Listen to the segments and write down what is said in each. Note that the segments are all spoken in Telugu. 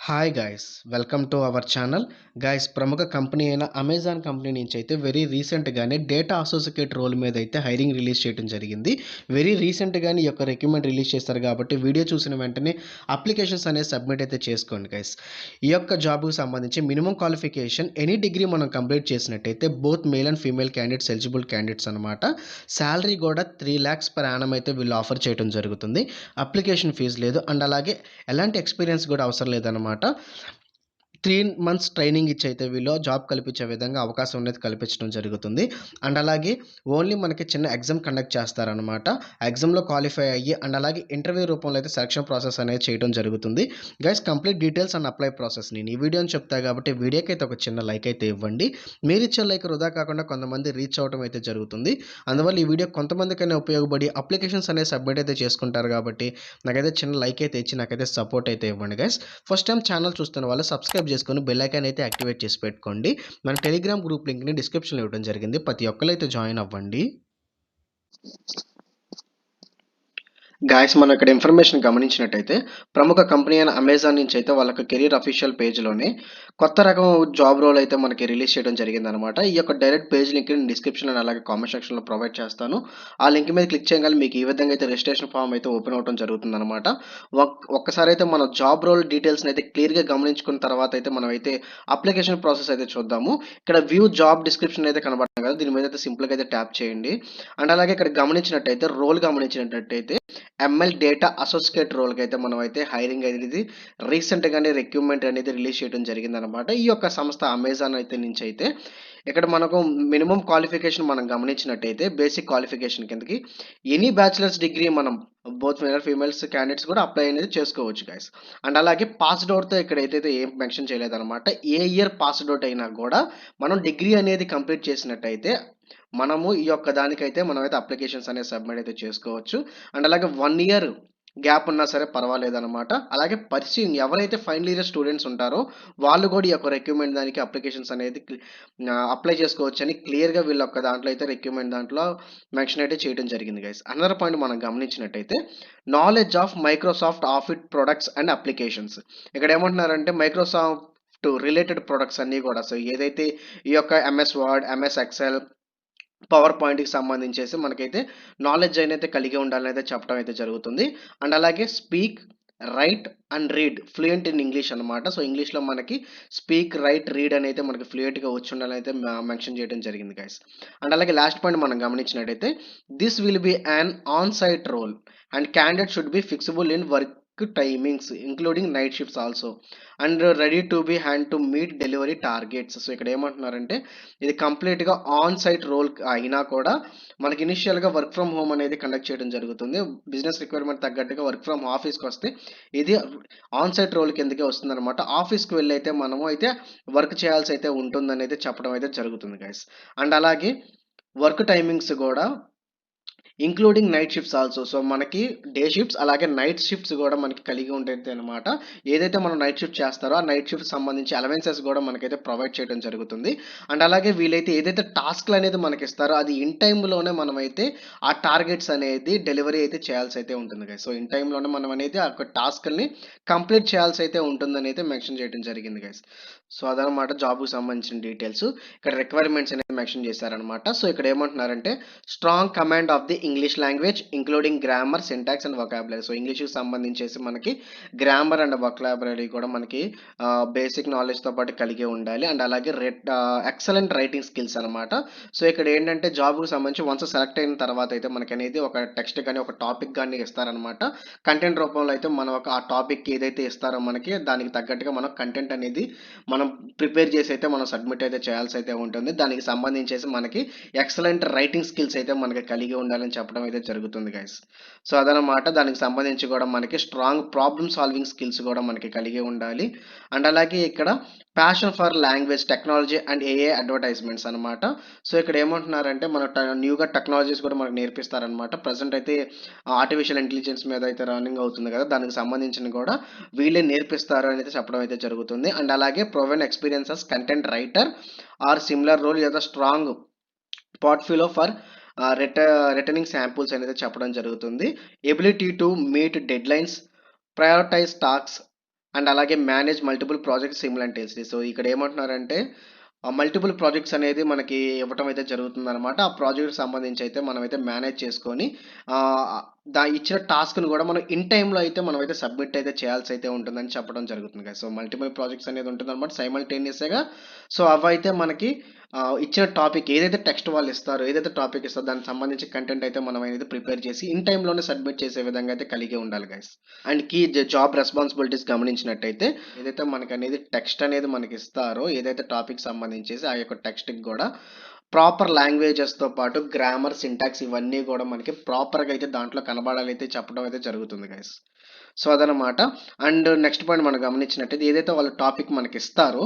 Hi guys welcome to our channel guys ప్రముఖ కంపెనీ అయిన అమెజాన్ కంపెనీ నుంచి అయితే వెరీ రీసెంట్గానే డేటా అసోసియేట్ రోల్ మీద అయితే హైరింగ్ రిలీజ్ చేయడం జరిగింది. వెరీ రీసెంట్గానే ఈ యొక్క రిక్రూట్మెంట్ రిలీజ్ చేస్తారు కాబట్టి వీడియో చూసిన వెంటనే అప్లికేషన్స్ అనేది సబ్మిట్ అయితే చేసుకోండి గైస్. ఈ యొక్క జాబ్కి సంబంధించి మినిమం క్వాలిఫికేషన్ ఎనీ డిగ్రీ మనం కంప్లీట్ చేసినట్టయితే both male and female candidates eligible candidates అనమాట. శాలరీ కూడా 3 lakhs per annum అయితే వీళ్ళు ఆఫర్ చేయడం జరుగుతుంది. అప్లికేషన్ ఫీజు లేదు అండ్ అలాగే ఎలాంటి ఎక్స్పీరియన్స్ కూడా అవసరం లేదన్నమాట. 3 months ట్రైనింగ్ ఇచ్చి అయితే వీళ్ళు జాబ్ కల్పించే విధంగా అవకాశం అనేది కల్పించడం జరుగుతుంది. అండ్ అలాగే ఓన్లీ మనకి చిన్న ఎగ్జామ్ కండక్ట్ చేస్తారనమాట. ఎగ్జామ్లో క్వాలిఫై అయ్యి అండ్ అలాగే ఇంటర్వ్యూ రూపంలో అయితే సెలక్షన్ ప్రాసెస్ అనేది చేయడం జరుగుతుంది. Guys complete details and apply process నేను ఈ వీడియోని చెప్తా కాబట్టి వీడియోకి అయితే ఒక చిన్న లైక్ అయితే ఇవ్వండి. మీరు ఇచ్చే లైక్ వృధా కాకుండా కొంతమంది రీచ్ అవడం అయితే జరుగుతుంది. అందువల్ల ఈ వీడియో కొంతమందికైనా ఉపయోగపడి అప్లికేషన్స్ అనేది సబ్మిట్ అయితే చేసుకుంటారు కాబట్టి నాకైతే చిన్న లైక్ అయితే ఇచ్చి నాకైతే సపోర్ట్ అయితే ఇవ్వండి గైస్. ఫస్ట్ టైం ఛానల్ చూస్తున్న వాళ్ళు సబ్స్క్రైబ్ చేసుకొని బెల్ ఐకాన్ అయితే యాక్టివేట్ చేసి పెట్టుకోండి. మన టెలిగ్రామ్ గ్రూప్ లింక్ని డిస్క్రిప్షన్లో ఇవ్వడం జరిగింది. ప్రతి ఒక్కరు అయితే జాయిన్ అవ్వండి. గాయస్ మనం ఇక్కడ ఇన్ఫర్మేషన్ గమనించినట్టయితే ప్రముఖ కంపెనీ అయిన అమెజాన్ నుంచి అయితే వాళ్ళకి కెరీర్ అఫీషియల్ పేజ్లోనే కొత్త రకం జాబ్ రోల్ అయితే మనకి రిలీజ్ చేయడం జరిగిందనమాట. ఈ యొక్క డైరెక్ట్ పేజ్ లింక్ నేను డిస్క్రిప్షన్ అండ్ అలాగే కామెంట్ సెక్షన్లో ప్రొవైడ్ చేస్తాను. ఆ లింక్ మీద క్లిక్ చేయగానే మీకు ఈ విధంగా అయితే రిజిస్ట్రేషన్ ఫామ్ అయితే ఓపెన్ అవడం జరుగుతుందన్నమాట. ఒక్కసారి అయితే మన జాబ్ రోల్ డీటెయిల్స్ని అయితే క్లియర్గా గమనించుకున్న తర్వాత అయితే మనం అయితే అప్లికేషన్ ప్రాసెస్ అయితే చూద్దాము. ఇక్కడ వ్యూ జాబ్ డిస్క్రిప్షన్ అయితే కనబడుతుంది కదా, దీని మీద అయితే సింపుల్గా అయితే ట్యాప్ చేయండి. అండ్ అలాగే ఇక్కడ గమనించినట్టయితే రోల్ గమనించినట్టయితే ఎంఎల్ డేటా అసోసియేట్ రోల్కి అయితే మనం అయితే హైరింగ్ అనేది రీసెంట్గానే రిక్రూట్మెంట్ అనేది రిలీజ్ చేయడం జరిగిందనమాట. ఈ యొక్క సంస్థ అమెజాన్ అయితే నుంచి అయితే ఇక్కడ మనకు మినిమం క్వాలిఫికేషన్ మనం గమనించినట్టయితే బేసిక్ క్వాలిఫికేషన్ కిందకి ఎనీ బ్యాచిలర్స్ డిగ్రీ మనం బోత్ మేల్ ఫీమేల్స్ క్యాండిడేట్స్ కూడా అప్లై అనేది చేసుకోవచ్చు గైస్. అండ్ అలాగే పాస్డ్ అవుట్తో ఇక్కడ అయితే ఏం మెన్షన్ చేయలేదన్నమాట. ఏ ఇయర్ పాస్డ్ అవుట్ అయినా కూడా మనం డిగ్రీ అనేది కంప్లీట్ చేసినట్టయితే మనము ఈ యొక్క దానికైతే మనమైతే అప్లికేషన్స్ అనేది సబ్మిట్ అయితే చేసుకోవచ్చు. అండ్ అలాగే 1 year గ్యాప్ ఉన్నా సరే పర్వాలేదనమాట. అలాగే పర్సూయింగ్ ఎవరైతే ఫైనల్ ఇయర్ స్టూడెంట్స్ ఉంటారో వాళ్ళు కూడా ఈ యొక్క రిక్రూట్మెంట్ దానికి అప్లికేషన్స్ అనేది అప్లై చేసుకోవచ్చని క్లియర్గా వీళ్ళ యొక్క దాంట్లో అయితే రిక్రూట్మెంట్ దాంట్లో మెన్షన్ అయితే చేయడం జరిగింది గైస్. అనదర్ పాయింట్ మనం గమనించినట్టయితే knowledge of Microsoft office products and applications. ఇక్కడ ఏమంటున్నారంటే మైక్రోసాఫ్ట్ రిలేటెడ్ ప్రొడక్ట్స్ అన్నీ కూడా సో ఏదైతే ఈ యొక్క MS word, MS Excel, power పాయింట్కి సంబంధించేసి మనకైతే నాలెడ్జ్ అయితే కలిగి ఉండాలని అయితే చెప్పడం అయితే జరుగుతుంది. అండ్ అలాగే speak, right and read fluent in English అనమాట. సో ఇంగ్లీష్లో మనకి స్పీక్, రైట్, రీడ్ అని అయితే మనకి ఫ్లూయెంట్గా వచ్చి ఉండాలని అయితే మెన్షన్ చేయడం జరిగింది గైస్. అండ్ అలాగే లాస్ట్ పాయింట్ మనం గమనించినట్టయితే this will be an on site role and candidate should be flexible in work timings including night shifts also and ready to be hand to meet delivery targets. So ఇక్కడ ఏమంటున్నారంటే ఇది కంప్లీట్గా ఆన్ సైట్ రోల్ అయినా కూడా మనకి ఇనిషియల్గా వర్క్ ఫ్రమ్ హోమ్ అనేది కండక్ట్ చేయడం జరుగుతుంది. బిజినెస్ రిక్వైర్మెంట్ తగ్గట్టుగా వర్క్ ఫ్రమ్ ఆఫీస్కి వస్తే ఇది ఆన్ సైట్ రోల్ కిందకే వస్తుంది అనమాట. ఆఫీస్కి వెళ్ళి అయితే మనము అయితే వర్క్ చేయాల్సి అయితే ఉంటుందని అయితే చెప్పడం అయితే జరుగుతుంది గైస్. అండ్ అలాగే వర్క్ టైమింగ్స్ కూడా including night shifts also. So మనకి డే షిఫ్ట్స్ అలాగే నైట్ షిఫ్ట్స్ కూడా మనకి కలిగి ఉంటుంది అనమాట. ఏదైతే మనం నైట్ షిఫ్ట్ చేస్తారో ఆ నైట్ షిఫ్ట్ సంబంధించి అలవెన్సెస్ కూడా మనకైతే ప్రొవైడ్ చేయడం జరుగుతుంది. అండ్ అలాగే వీలైతే ఏదైతే టాస్క్లు అనేది మనకి ఇస్తారో అది ఇన్ టైంలోనే మనమైతే ఆ టార్గెట్స్ అనేది డెలివరీ అయితే చేయాల్సి అయితే ఉంటుంది గైస్. సో ఇన్ టైంలోనే మనం అనేది ఆ టాస్క్ని కంప్లీట్ చేయాల్సి అయితే ఉంటుందని అయితే మెన్షన్ చేయడం జరిగింది గైస్. సో అదనమాట జాబ్కి సంబంధించిన డీటెయిల్స్. ఇక్కడ రిక్వైర్మెంట్స్ అనేది మెన్షన్ చేశారనమాట. సో ఇక్కడ ఏమంటున్నారంటే strong command of the English language including grammar, syntax and vocabulary. So ఇంగ్లీష్కి సంబంధించేసి మనకి గ్రామర్ అండ్ వొకాబులరీ కూడా మనకి బేసిక్ నాలెడ్జ్తో పాటు కలిగి ఉండాలి. అండ్ అలాగే ఎక్సలెంట్ రైటింగ్ స్కిల్స్ అనమాట. సో ఇక్కడ ఏంటంటే జాబ్కి సంబంధించి వన్స్ సెలెక్ట్ అయిన తర్వాత అయితే మనకి అనేది ఒక టెక్స్ట్ కానీ ఒక టాపిక్ కానీ ఇస్తారనమాట. కంటెంట్ రూపంలో అయితే మనం ఒక ఆ టాపిక్ ఏదైతే ఇస్తారో మనకి దానికి తగ్గట్టుగా మనం కంటెంట్ అనేది మనం ప్రిపేర్ చేసి అయితే మనం సబ్మిట్ అయితే చేయాల్సి అయితే ఉంటుంది. దానికి సంబంధించేసి మనకి ఎక్సలెంట్ రైటింగ్ స్కిల్స్ అయితే మనకి కలిగి ఉండాలని చెప్పడం అయితే జరుగుతుంది గైస్. సో అదనమాట దానికి సంబంధించి కూడా మనకి స్ట్రాంగ్ ప్రాబ్లమ్ సాల్వింగ్ స్కిల్స్ కూడా మనకి కలిగి ఉండాలి. అండ్ అలాగే ఇక్కడ passion for language, technology and ఏఏ అడ్వర్టైజ్మెంట్స్ అనమాట. సో ఇక్కడ ఏమంటున్నారంటే మన న్యూగా టెక్నాలజీస్ కూడా మనకు నేర్పిస్తారనమాట. ప్రజెంట్ అయితే ఆర్టిఫిషియల్ ఇంటెలిజెన్స్ మీద అయితే రన్నింగ్ అవుతుంది కదా, దానికి సంబంధించిన కూడా వీళ్ళే నేర్పిస్తారు అని అయితే చెప్పడం అయితే జరుగుతుంది. అండ్ అలాగే proven experiences content writer or similar role లేదా strong portfolio for returning samples అనేది చెప్పడం జరుగుతుంది. Ability to meet deadlines, prioritise tasks and అలాగే manage multiple projects simultaneously. So ఇక్కడ ఏమంటున్నారంటే మల్టిపుల్ ప్రాజెక్ట్స్ అనేది మనకి ఇవ్వటం అయితే జరుగుతుందనమాట. ఆ ప్రాజెక్ట్‌కి సంబంధించి అయితే మనమైతే మేనేజ్ చేసుకొని ఆహ్, ఇచ్చిన టాస్క్‌ని గూడా మనం ఇన్ టైమ్‌లో అయితే మనమైతే సబ్మిట్ అయితే చేయాల్సి అయితే ఉంటుందని చెప్పడం జరుగుతుంది గైస్. సో మల్టిపుల్ ప్రాజెక్ట్స్ అనేది ఉంటుందనమాట సైమల్టేనియస్‌గా. సో అవైతే మనకి ఇచ్చిన టాపిక్ ఏదైతే టెక్స్ట్ వాళ్ళు ఇస్తారో, ఏదైతే టాపిక్ ఇస్తారో దానికి సంబంధించి కంటెంట్ అయితే మనం అనేది ప్రిపేర్ చేసి ఇన్ టైమ్‌లోనే సబ్మిట్ చేసే విధంగా అయితే కలిగి ఉండాలి గైస్. అండ్ జాబ్ రెస్పాన్సిబిలిటీస్ గమనించినట్టయితే ఏదైతే మనకనేది టెక్స్ట్ అనేది మనకి ఇస్తారో, ఏదైతే టాపిక్ సంబంధించేసి ఆ యొక్క టెక్స్ట్‌కి గూడా ప్రాపర్ లాంగ్వేజెస్‌తో పాటు గ్రామర్, సింటాక్స్ ఇవన్నీ గూడా మనకి ప్రాపర్‌గా అయితే దాంట్లో కనబడాలైతే చెప్పడం అయితే జరుగుతుంది గైస్. సో అదనమాట. అండ్ నెక్స్ట్ పాయింట్ మనం గమనించినట్టయితే ఏదైతే వాళ్ళు టాపిక్ మనకి ఇస్తారో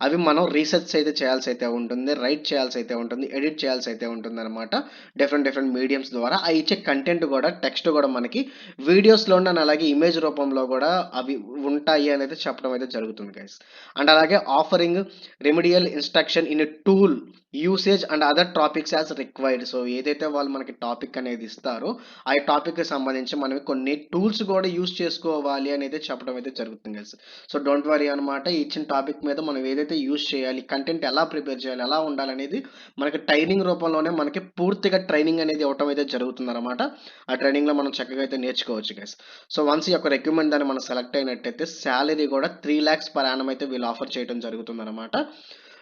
అవి మనం రీసెర్చ్ అయితే చేయాల్సి అయితే ఉంటుంది. రైట్ చేయాల్సి అయితే ఉంటుంది. ఎడిట్ చేయాల్సి అయితే ఉంటుందన్నమాట. డిఫరెంట్ మీడియమ్స్ ద్వారా ఆ ఇచ్చే కంటెంట్ గూడా టెక్స్ట్ గూడా మనకి వీడియోస్‌లోను అండ్ అలాగే ఇమేజ్ రూపంలో గూడా అవి ఉంటాయి అనేది చెప్పడం అయితే జరుగుతుంది గైస్. అండ్ అలాగే offering remedial instruction in a tool usage and other topics as required. So ఏదైతే వాళ్ళు మనకి టాపిక్ అనేది ఇస్తారో ఆ టాపిక్‌కి సంబంధించి మనం కొన్ని టూల్స్ గూడా యూజ్ చేసుకోవాలి అనేది చెప్పడం అయితే జరుగుతుంది గైస్. సో డోంట్ వరీ అనమాట. ఇచ్చిన టాపిక్ మీద మనం ఏదైతే యూజ్ చేయాలి, కంటెంట్ ఎలా ప్రిపేర్ చేయాలి, ఎలా ఉండాలనేది మనకి ట్రైనింగ్ రూపంలోనే మనకి పూర్తిగా ట్రైనింగ్ అనేది ఇవ్వటం అయితే జరుగుతుందనమాట. ఆ ట్రైనింగ్‌లో మనం చక్కగా అయితే నేర్చుకోవచ్చు గైస్. సో వన్స్ ఈ యొక్క రిక్రూట్‌మెంట్ దాన్ని మనం సెలెక్ట్ అయినట్టయితే సాలరీ గూడా 3,00,000 పర్ యానమ్ అయితే వీళ్ళు ఆఫర్ చేయడం జరుగుతుందనమాట.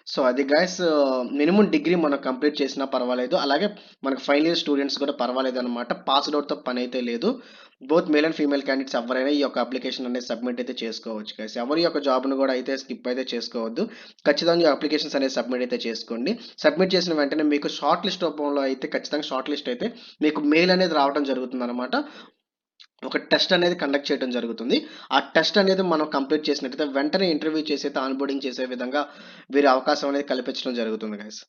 సో అది గైస్ మినిమమ్ డిగ్రీ మనం కంప్లీట్ చేసినా పర్వాలేదు. అలాగే మనకు ఫైనల్ ఇయర్ స్టూడెంట్స్ కూడా పర్వాలేదనమాట. పాస్డ్ అవుట్‌తో పనైతే లేదు. Both male and female candidates ఎవరైనా ఈ యొక్క అప్లికేషన్ అనేది సబ్మిట్ అయితే చేసుకోవచ్చు గైస్. ఎవరి యొక్క జాబ్‌ని కూడా అయితే స్కిప్ అయితే చేసుకోవద్దు. ఖచ్చితంగా ఈ అప్లికేషన్స్ అనేది సబ్మిట్ అయితే చేసుకోండి. సబ్మిట్ చేసిన వెంటనే మీకు షార్ట్ లిస్ట్ రూపంలో అయితే ఖచ్చితంగా షార్ట్ లిస్ట్ అయితే మీకు మెయిల్ అనేది రావడం జరుగుతుందనమాట. ఒక టెస్ట్ అనేది కండక్ట్ చేయడం జరుగుతుంది. ఆ టెస్ట్ అనేది మనం కంప్లీట్ చేసినట్టయితే వెంటనే ఇంటర్వ్యూ చేసి అయితే ఆన్‌బోర్డింగ్ చేసే విధంగా వీరి అవకాశం అనేది కల్పించడం జరుగుతుంది గైస్.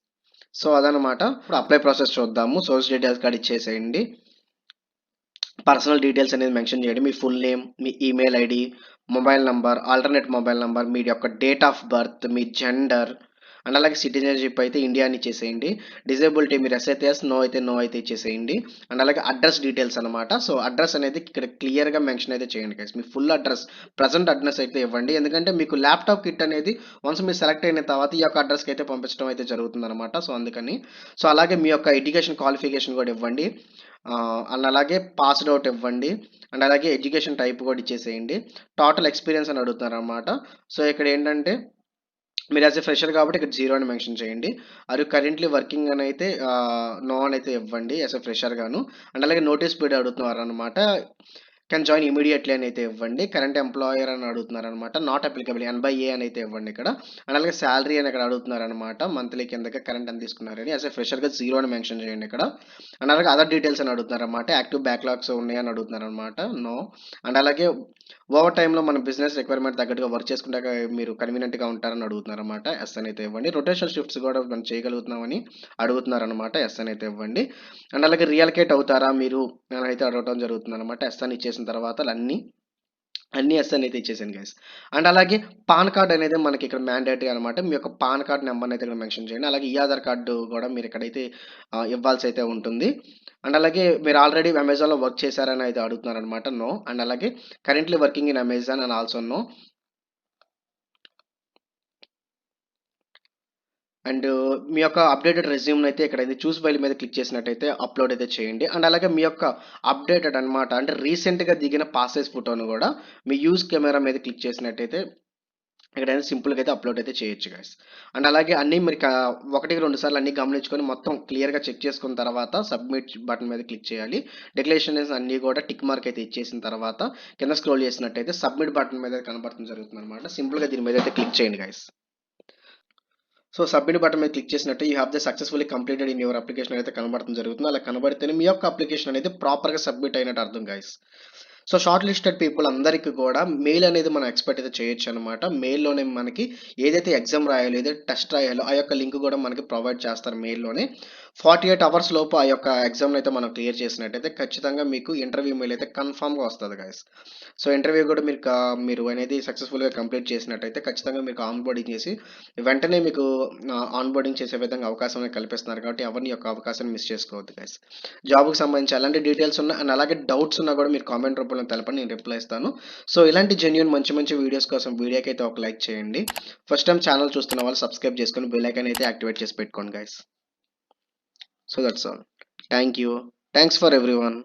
సో అదనమాట. ఇప్పుడు అప్లై ప్రాసెస్ చూద్దాము. సోర్స్ డీటెయిల్స్ కార్డ్ ఇచ్చేసేయండి. పర్సనల్ డీటెయిల్స్ అనేది మెన్షన్ చేయండి. మీ ఫుల్ నేమ్, మీ email ID, mobile number, alternate mobile number, మీ యొక్క డేట్ ఆఫ్ బర్త్, మీ జెండర్ అండ్ అలాగే సిటిజన్‌షిప్ అయితే ఇండియా అని ఇచ్చేసేయండి. డిజేబిలిటీ మీరు యెస్ అయితే యెస్, నో అయితే నో అయితే ఇచ్చేసేయండి. అండ్ అలాగే అడ్రస్ డీటెయిల్స్ అనమాట. సో అడ్రస్ అనేది ఇక్కడ క్లియర్‌గా మెన్షన్ అయితే చేయండి గైస్. మీ ఫుల్ అడ్రస్, ప్రెజెంట్ అడ్రస్ అయితే ఇవ్వండి. ఎందుకంటే మీకు ల్యాప్‌టాప్ కిట్ అనేది వన్స్ మీరు సెలెక్ట్ అయిన తర్వాత ఈ యొక్క అడ్రస్‌కి అయితే పంపించడం అయితే జరుగుతుందనమాట. సో అందుకని. సో అలాగే మీ యొక్క ఎడ్యుకేషన్ క్వాలిఫికేషన్ కూడా ఇవ్వండి. అండ్ అలాగే పాస్డ్ అవుట్ ఇవ్వండి. అండ్ అలాగే ఎడ్యుకేషన్ టైప్ కూడా ఇచ్చేసేయండి. టోటల్ ఎక్స్‌పీరియన్స్ అని అడుగుతున్నారనమాట. సో ఇక్కడ ఏంటంటే మీరు యాస్ ఎ ఫ్రెషర్ కాబట్టి ఇక్కడ 0 అని మెన్షన్ చేయండి. ఆర్ యూ కరెంట్‌లీ వర్కింగ్ అని అయితే నో అని అయితే ఇవ్వండి యాస్ ఎ ఫ్రెషర్ గాను. అండ్ అలాగే నోటీస్ పీరియడ్ అడుగుతున్నారనమాట. కెన్ జాయిన్ ఇమ్మీడియేట్‌లీ అని అయితే ఇవ్వండి. కరెంట్ ఎంప్లాయర్ అని అడుగుతున్నారనమాట. Not applicable N by A అని అయితే ఇవ్వండి ఇక్కడ. అండ్ అలాగే సాలరీ అని ఇక్కడ అడుగుతున్నారనమాట. మంత్లీ కిందకి కరెంట్ ఎంత తీసుకున్నారని యాస్ ఎ ఫ్రెషర్‌గా 0 అని మెన్షన్ చేయండి ఇక్కడ. అండ్ అలాగే అదర్ డీటెయిల్స్ అని అడుగుతున్నారనమాట. యాక్టివ్ బ్యాక్‌లాగ్స్ ఉన్నాయని అడుగుతున్నారనమాట. నో. అండ్ అలాగే ఓవర్ టైమ్‌లో మన బిజినెస్ రిక్వైర్మెంట్ తగ్గట్టుగా వర్క్ చేసుకుంటాక మీరు కన్వీనియంట్‌గా ఉంటారని అడుగుతున్నారనమాట. యెస్ అని అయితే ఇవ్వండి. రొటేషనల్ షిఫ్ట్స్ కూడా మనం చేయగలుగుతున్నామని అడుగుతున్నారనమాట. యెస్ అని అయితే ఇవ్వండి. అండ్ అలాగే రియలొకేట్ అవుతారా మీరు అని అయితే అడగటం జరుగుతుందనమాట. యెస్ అని ఇచ్చేసిన తర్వాత అన్నీ యెస్ అని అయితే ఇచ్చేసాను గైస్. అండ్ అలాగే పాన్ కార్డ్ అనేది మనకి ఇక్కడ మ్యాండేటరీ అనమాట. మీ యొక్క పాన్ కార్డ్ నంబర్‌ని అయితే ఇక్కడ మెన్షన్ చేయండి. అలాగే ఈ ఆధార్ కార్డ్ కూడా మీరు ఇక్కడైతే ఇవ్వాల్సి అయితే ఉంటుంది. అండ్ అలాగే మీరు ఆల్రెడీ అమెజాన్‌లో వర్క్ చేశారని అయితే అడుగుతున్నారనమాట. నో. అండ్ అలాగే currently working in Amazon and also no. And మీ యొక్క అప్డేటెడ్ రెజ్యూమ్‌ని అయితే ఇక్కడ చూస్ ఫైల్ మీద క్లిక్ చేసినట్టయితే అప్‌లోడ్ అయితే చేయండి. అండ్ అలాగే మీ యొక్క అప్డేటెడ్ అనమాట. అంటే రీసెంట్‌గా దిగిన పాస్ సైజ్ ఫోటోను కూడా మీ యూజ్ కెమెరా మీద క్లిక్ చేసినట్టయితే ఇక్కడైనా సింపుల్‌గా అయితే అప్‌లోడ్ అయితే చేయొచ్చు గైస్. అండ్ అలాగే అన్నీ మీరు 1కి 2 సార్లు అన్నీ గమనించుకొని మొత్తం క్లియర్‌గా చెక్ చేసుకున్న తర్వాత సబ్మిట్ బటన్ మీద క్లిక్ చేయాలి. డిక్లరేషన్స్ అన్నీ కూడా టిక్ మార్క్ అయితే ఇచ్చేసిన తర్వాత కింద స్క్రోల్ చేసినట్టయితే సబ్మిట్ బటన్ మీద కనబడడం జరుగుతుందనమాట. సింపుల్‌గా దీని మీద అయితే క్లిక్ చేయండి గైస్. సో సబ్మిట్ బటన్ మీద క్లిక్ చేసినట్టు you have the successfully completed in your application అయితే కనబడడం జరుగుతుంది. అలా కనబడితేనే మీ యొక్క అప్లికేషన్ అనేది ప్రాపర్‌గా సబ్మిట్ అయినట్టు అర్థం guys. So short listed people అందరికీ కూడా మెయిల్ అనేది మనం ఎక్స్‌పెక్ట్ అయితే చేయొచ్చు అనమాట. మెయిల్‌లోనే మనకి ఏదైతే ఎగ్జామ్ రాయాలో, ఏదైతే టెస్ట్ రాయాలో ఆ యొక్క లింక్ కూడా మనకి ప్రొవైడ్ చేస్తారు మెయిల్‌లోనే. 48 అవర్స్ లోపు ఆ యొక్క ఎగ్జామ్‌ని అయితే మనం క్లియర్ చేసినట్టయితే ఖచ్చితంగా మీకు ఇంటర్వ్యూ మెయిల్ అయితే కన్ఫర్మ్‌గా వస్తది గైస్. సో, ఇంటర్వ్యూ కూడా మీరు అనేది సక్సెస్‌ఫుల్‌గా కంప్లీట్ చేసినట్టయితే ఖచ్చితంగా మీకు ఆన్ బోర్డింగ్ చేసి వెంటనే మీకు ఆన్ బోర్డింగ్ చేసే విధంగా అవకాశం అనేది కల్పిస్తున్నారు కాబట్టి ఎవరిని యొక్క అవకాశాన్ని మిస్ చేసుకోవద్దు గైస్. జాబ్‌కి సంబంధించి ఎలాంటి డీటెయిల్స్ ఉన్నా అండ్ అలాగే డౌట్స్ ఉన్నా కూడా మీరు కామెంట్ రూపంలో తెలపండి. నేను రిప్లై ఇస్తాను. సో, ఇలాంటి జెన్యూన్ మంచి మంచి వీడియోస్ కోసం వీడియోకైతే ఒక లైక్ చేయండి. ఫస్ట్ టైమ్ ఛానల్ చూస్తున్న వాళ్ళు సబ్స్క్రైబ్ చేసుకొని బెల్ ఐకాన్ అయితే యాక్టివేట్ చేసి పెట్టుకోండి guys. So that's all. Thank you. Thanks for everyone.